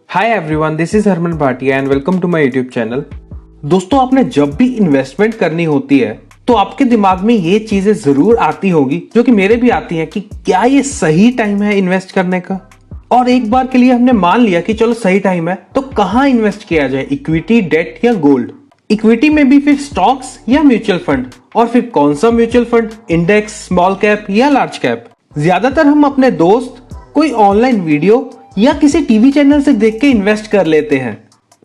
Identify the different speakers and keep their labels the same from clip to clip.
Speaker 1: Hi everyone, this is Harman Bhatia and welcome to my YouTube channel. दोस्तों, आपने जब भी इन्वेस्टमेंट करनी होती है तो आपके दिमाग में ये चीजें जरूर आती होगी, जो कि मेरे भी आती हैं, कि क्या ये सही टाइम है इन्वेस्ट करने का। और एक बार के लिए हमने मान लिया कि चलो सही टाइम है, तो कहां इन्वेस्ट किया जाए, इक्विटी, डेट या गोल्ड। इक्विटी में भी फिर स्टॉक्स या म्यूचुअल फंड, और फिर कौन सा mutual fund, index, small cap या लार्ज कैप। ज्यादातर हम अपने दोस्त, कोई ऑनलाइन वीडियो या किसी टीवी चैनल से देख के इन्वेस्ट कर लेते हैं,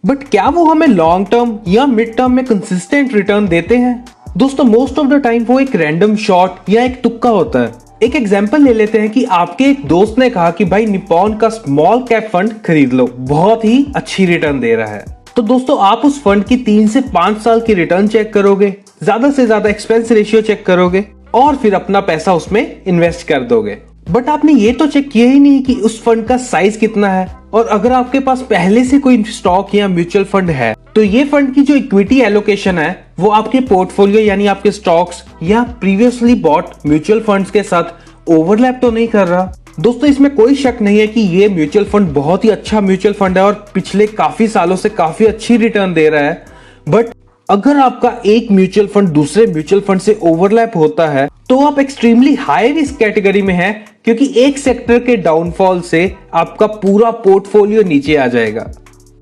Speaker 1: बट क्या वो हमें लॉन्ग टर्म या मिड टर्म में कंसिस्टेंट रिटर्न देते हैं? दोस्तों, मोस्ट ऑफ द टाइम वो एक रैंडम शॉट या एक तुक्का होता है। एक एग्जांपल ले लेते हैं कि आपके एक दोस्त ने कहा कि भाई निप्पॉन का स्मॉल कैप फंड खरीद लो, बहुत ही अच्छी रिटर्न दे रहा है। तो दोस्तों, आप उस फंड की 3 से 5 साल की रिटर्न चेक करोगे, ज्यादा से ज्यादा एक्सपेंस रेशियो चेक करोगे और फिर अपना पैसा उसमें इन्वेस्ट कर दोगे। बट आपने ये तो चेक किया ही नहीं कि उस फंड का साइज कितना है, और अगर आपके पास पहले से कोई स्टॉक या म्यूचुअल फंड है तो ये फंड की जो इक्विटी एलोकेशन है वो आपके पोर्टफोलियो यानी आपके स्टॉक्स या प्रीवियसली बॉट म्यूचुअल फंड्स के साथ ओवरलैप तो नहीं कर रहा। दोस्तों, इसमें कोई शक नहीं है कि ये म्यूचुअल फंड बहुत ही अच्छा म्यूचुअल फंड है और पिछले काफी सालों से काफी अच्छी रिटर्न दे रहा है। बट अगर आपका एक म्यूचुअल फंड दूसरे म्यूचुअल फंड से ओवरलैप होता है तो आप एक्सट्रीमली हाई रिस्क कैटेगरी में हैं, क्योंकि एक सेक्टर के डाउनफॉल से आपका पूरा पोर्टफोलियो नीचे आ जाएगा।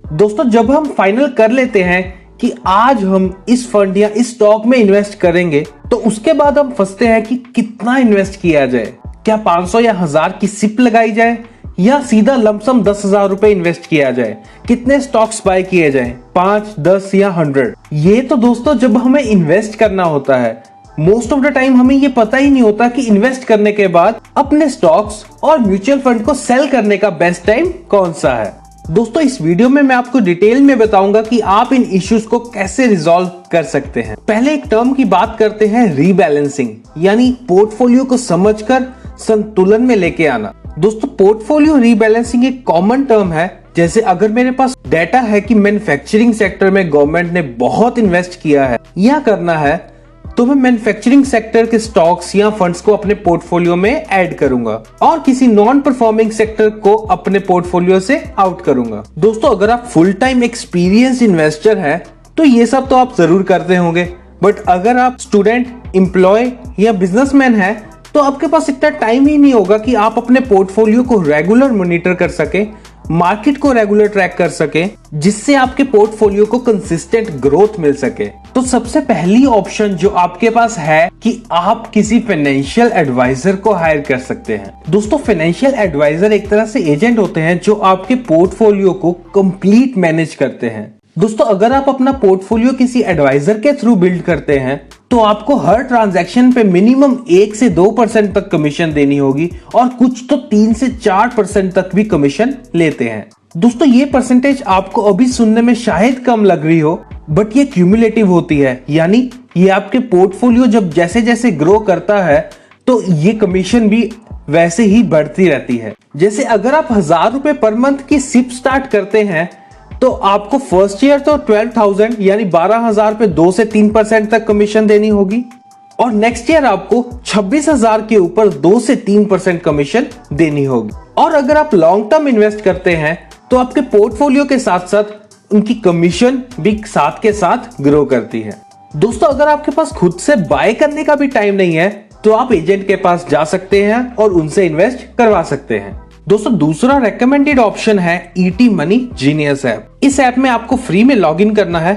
Speaker 1: दोस्तों, जब हम फाइनल कर लेते हैं कि आज हम इस फंड या इस स्टॉक में इन्वेस्ट करेंगे, तो उसके बाद हम फंसते हैं कि कितना इन्वेस्ट किया जाए। क्या 500 या 1000 की सिप लगाई जाए या सीधा लमसम 10,000 रुपए इन्वेस्ट किया जाए? कितने स्टॉक्स बाय किए जाए, 5, 10 या 100? ये तो दोस्तों जब हमें इन्वेस्ट करना होता है, मोस्ट ऑफ द टाइम हमें ये पता ही नहीं होता कि इन्वेस्ट करने के बाद अपने स्टॉक्स और म्यूचुअल फंड को सेल करने का बेस्ट टाइम कौन सा है। दोस्तों, इस वीडियो में मैं आपको डिटेल में बताऊंगा कि आप इन इश्यूज को कैसे रिजॉल्व कर सकते हैं। पहले एक टर्म की बात करते हैं, रीबैलेंसिंग, यानी पोर्टफोलियो को समझकर संतुलन में लेके आना। दोस्तों, पोर्टफोलियो रीबैलेंसिंग एक कॉमन टर्म है। जैसे अगर मेरे पास डेटा है कि मैन्युफैक्चरिंग सेक्टर में गवर्नमेंट ने बहुत इन्वेस्ट किया है या करना है, तो मैं मैन्युफैक्चरिंग सेक्टर के स्टॉक्स या फंड्स को अपने पोर्टफोलियो में ऐड करूंगा और किसी नॉन परफॉर्मिंग सेक्टर को अपने पोर्टफोलियो से आउट करूंगा। दोस्तों, अगर आप फुल टाइम एक्सपीरियंस इन्वेस्टर हैं तो ये सब तो आप जरूर करते होंगे, बट अगर आप स्टूडेंट, एम्प्लॉय या बिजनेसमैन हैं तो आपके पास इतना टाइम ही नहीं होगा कि आप अपने पोर्टफोलियो को रेगुलर मॉनिटर कर सके, मार्केट को रेगुलर ट्रैक कर सके, जिससे आपके पोर्टफोलियो को कंसिस्टेंट ग्रोथ मिल सके। तो सबसे पहली ऑप्शन जो आपके पास है कि आप किसी फाइनेंशियल एडवाइजर को हायर कर सकते हैं। दोस्तों, फाइनेंशियल एडवाइजर एक तरह से एजेंट होते हैं जो आपके पोर्टफोलियो को कंप्लीट मैनेज करते हैं। दोस्तों, अगर आप अपना पोर्टफोलियो किसी एडवाइजर के थ्रू बिल्ड करते हैं तो आपको हर ट्रांजैक्शन पे मिनिमम 1 से 2% तक कमीशन देनी होगी, और कुछ तो 3 से 4% तक भी कमीशन लेते हैं। दोस्तों, ये परसेंटेज आपको अभी सुनने में शायद कम लग रही हो, बट ये क्यूमुलेटिव होती है, यानी ये आपके पोर्टफोलियो जब जैसे जैसे ग्रो करता है तो ये कमीशन भी वैसे ही बढ़ती रहती है। जैसे अगर आप 1000 रुपए पर मंथ की सिप स्टार्ट करते हैं तो आपको फर्स्ट ईयर तो 12,000 यानी 12,000 पे 2 से 3% तक कमीशन देनी होगी, और नेक्स्ट ईयर आपको 26,000 के ऊपर 2 से 3% कमीशन देनी होगी। और अगर आप लॉन्ग टर्म इन्वेस्ट करते हैं तो आपके पोर्टफोलियो के साथ साथ उनकी कमीशन भी साथ के साथ ग्रो करती है। दोस्तों, अगर आपके पास खुद से बाय करने का भी टाइम नहीं है तो आप एजेंट के पास जा सकते हैं और उनसे इन्वेस्ट करवा सकते हैं। दोस्तों, दूसरा रेकमेंडेड ऑप्शन है ईटी मनी जीनियस ऐप। इस ऐप में आपको फ्री में लॉगिन करना है,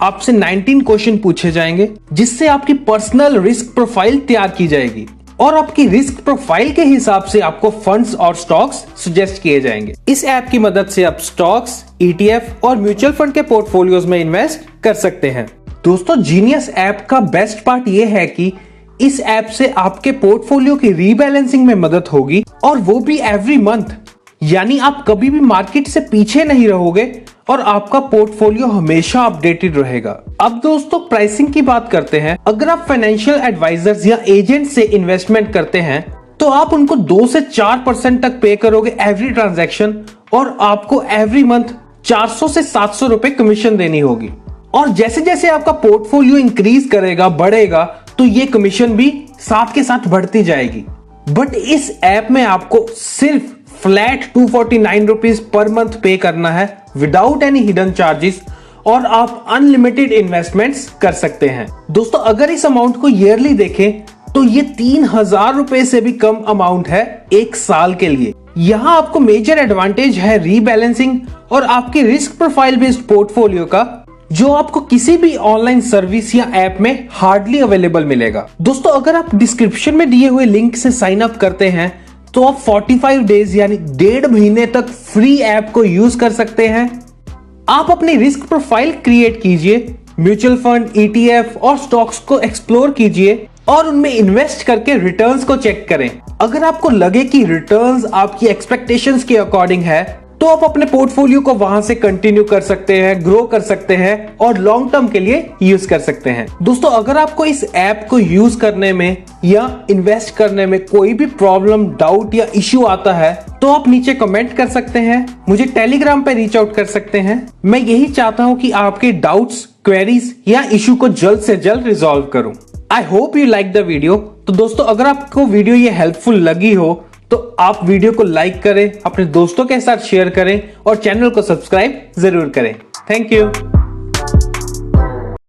Speaker 1: आपसे 19 क्वेश्चन पूछे जाएंगे, जिससे आपकी पर्सनल रिस्क प्रोफाइल तैयार की जाएगी और आपकी रिस्क प्रोफाइल के हिसाब से आपको फंड्स और स्टॉक्स सजेस्ट किए जाएंगे। इस ऐप की मदद से आप स्टॉक्स, ईटीएफ और म्यूचुअल फंड के पोर्टफोलियोज में इन्वेस्ट कर सकते हैं। दोस्तों, जीनियस ऐप का बेस्ट पार्ट ये है कि इस ऐप से आपके पोर्टफोलियो की रीबैलेंसिंग में मदद होगी, और वो भी एवरी मंथ, यानी आप कभी भी मार्केट से पीछे नहीं रहोगे और आपका पोर्टफोलियो हमेशा अपडेटेड रहेगा। अब दोस्तों, प्राइसिंग की बात करते हैं। अगर आप फाइनेंशियल एडवाइजर्स या एजेंट से इन्वेस्टमेंट करते हैं तो आप उनको 2 से 4% तक पे करोगे एवरी ट्रांजैक्शन, और आपको एवरी मंथ 400 से 700 रुपए कमीशन देनी होगी। और जैसे जैसे आपका पोर्टफोलियो इंक्रीज करेगा, बढ़ेगा, तो ये कमीशन भी साथ के साथ बढ़ती जाएगी। बट इस ऐप में आपको सिर्फ फ्लैट 249 रुपीज पर मंथ पे करना है विदाउट एनी हिडन चार्जेस और आप अनलिमिटेड इन्वेस्टमेंट्स कर सकते हैं। दोस्तों अगर इस अमाउंट को ईयरली देखें तो ये 3,000 रुपए से भी कम अमाउंट है एक साल के लिए। यहाँ आपको मेजर एडवांटेज है रीबैलेंसिंग और आपके रिस्क प्रोफाइल बेस्ड पोर्टफोलियो का, जो आपको किसी भी ऑनलाइन सर्विस या ऐप में हार्डली अवेलेबल मिलेगा। दोस्तों अगर आप डिस्क्रिप्शन में दिए हुए लिंक से साइन अप करते हैं तो आप 45 डेज यानी 1.5 महीने तक फ्री ऐप को यूज कर सकते हैं। आप अपनी रिस्क प्रोफाइल क्रिएट कीजिए, म्यूचुअल फंड, ETF और स्टॉक्स को एक्सप्लोर कीजिए और उनमें इन्वेस्ट करके रिटर्न्स को चेक करें। अगर आपको लगे कि रिटर्न्स आपकी एक्सपेक्टेशंस के अकॉर्डिंग है तो आप अपने पोर्टफोलियो को वहां से कंटिन्यू कर सकते हैं, ग्रो कर सकते हैं और लॉन्ग टर्म के लिए यूज कर सकते हैं। दोस्तों अगर आपको इस ऐप को यूज करने में या इन्वेस्ट करने में कोई भी प्रॉब्लम, डाउट या इश्यू आता है तो आप नीचे कमेंट कर सकते हैं, मुझे टेलीग्राम पे रीच आउट कर सकते हैं। मैं यही चाहता हूं कि आपके डाउट्स, क्वेरीज या इश्यू को जल्द से जल्द रिजॉल्व करूं। I hope you like the video. तो दोस्तों अगर आपको वीडियो ये हेल्पफुल लगी हो तो आप वीडियो को लाइक करें, अपने दोस्तों के साथ शेयर करें और चैनल को सब्सक्राइब जरूर करें। Thank you.